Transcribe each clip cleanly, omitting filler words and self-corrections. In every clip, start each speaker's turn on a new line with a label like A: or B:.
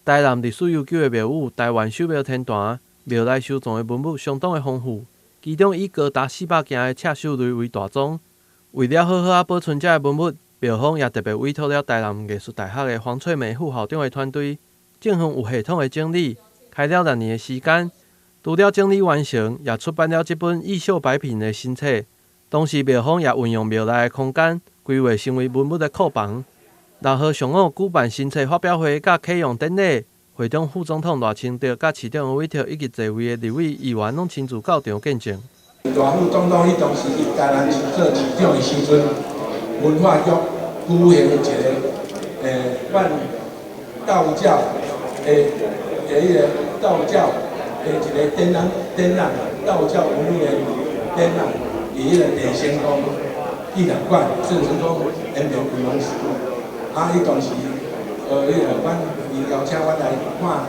A: 台南历史悠久的庙宇台湾手庙天坛，庙内收藏的文物相当的丰富，其中以高达400件的赤手雷为大宗。为了好好保存这文物，庙方也特别委托了台南艺术大学的黄翠梅副校长的团队，进行有系统的整理，开了6年的时间。除了整理完成，也出版了这本异秀百品的新册。同时，庙方也运用庙内的空间，规划成为文物的库房。6号上午举办新册发表会甲启用典礼，会中副总统赖清德甲市长吴伟哲以及侪位的立委议员拢亲自到场见证。
B: 大副总统迄当时台南市做市长的时阵，文化局举行一个办道教道教的一个展览，道教文物的展览，伫迄个地仙宫纪念馆，郑成功延平规拢是。伊当时迄个阮伊邀请阮来看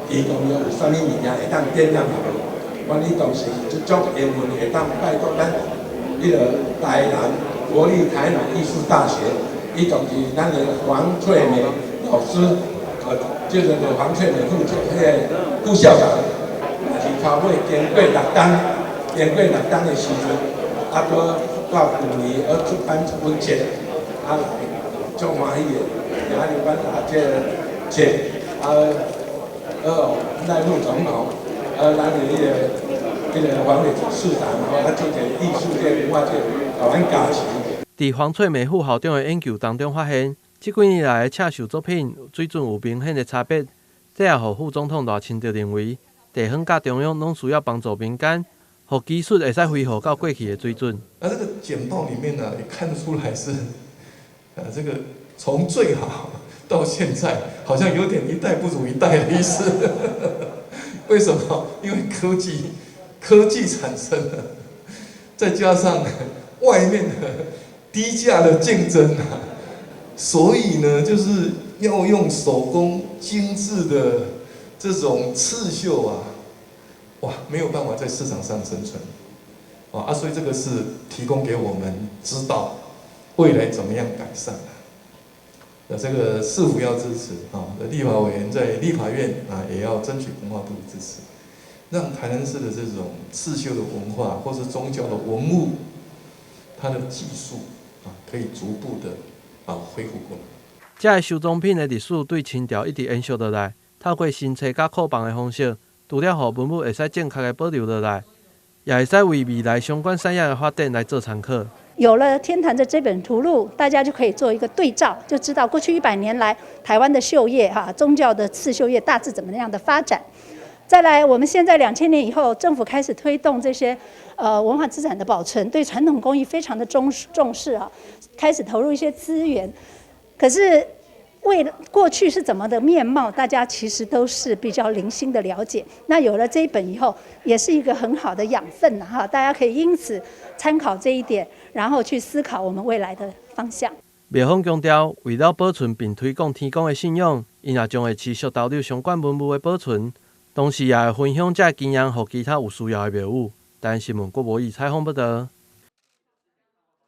B: 地宫庙有啥物物件会当展览下。阮伊当时就足缘分会当拜托咱迄个台南国立台南艺术大学，伊当时咱的黄翠梅老师，就是黄翠梅副校长，是头尾经过6冬的时阵，搁到去年出版一本册，来足欢喜的，今日阮拿这个册，赖副总统，咱的迄个黄伟市长，这个艺术界、文化界，甲阮加持。
A: 伫黄翠梅副校长的研究当中发现，这几年来的刺绣作品水准有明显的差别，这也互副总统赖清德认为，地方甲中央拢需要帮助民间，互技术会使恢复到过去的水准。
C: 这个简报里面呢，也看得出来是，这个从最好到现在，好像有点一代不如一代的意思。为什么？因为科技产生了，再加上外面的低价的竞争啊，所以呢，就是要用手工精致的这种刺绣啊，哇，没有办法在市场上生存。所以这个是提供给我们知道未来怎么样改善的。这个市府要支持立法委员在立法院也要争取文化部的支持，让台南市的这种刺绣的文化或是宗教的文物，它的技术可以逐步的恢复过来。
A: 这个收藏品的历史对清朝一直延续落来，透过新册甲库房的方式，除了让文物会使正确的保留落来，也会使为未来相关产业的发展来做参考。
D: 有了天坛的这本图录，大家就可以做一个对照，就知道过去100年来台湾的绣业宗教的刺绣业大致怎么样的发展。再来，我们现在2000年以后，政府开始推动这些文化资产的保存，对传统工艺非常的重视开始投入一些资源。可是为了过去是怎么的面貌，大家其实都是比较零星的了解。那有了这一本以后，也是一个很好的养分大家可以因此参考这一点，然后去思考我们未来的方向。
A: 庙方强调，为了保存并推广天公的信仰，因也将会持续投入相关文物的保存，同时也会分享这经验给其他有需要的庙宇。台湾新闻郭博义采访报道。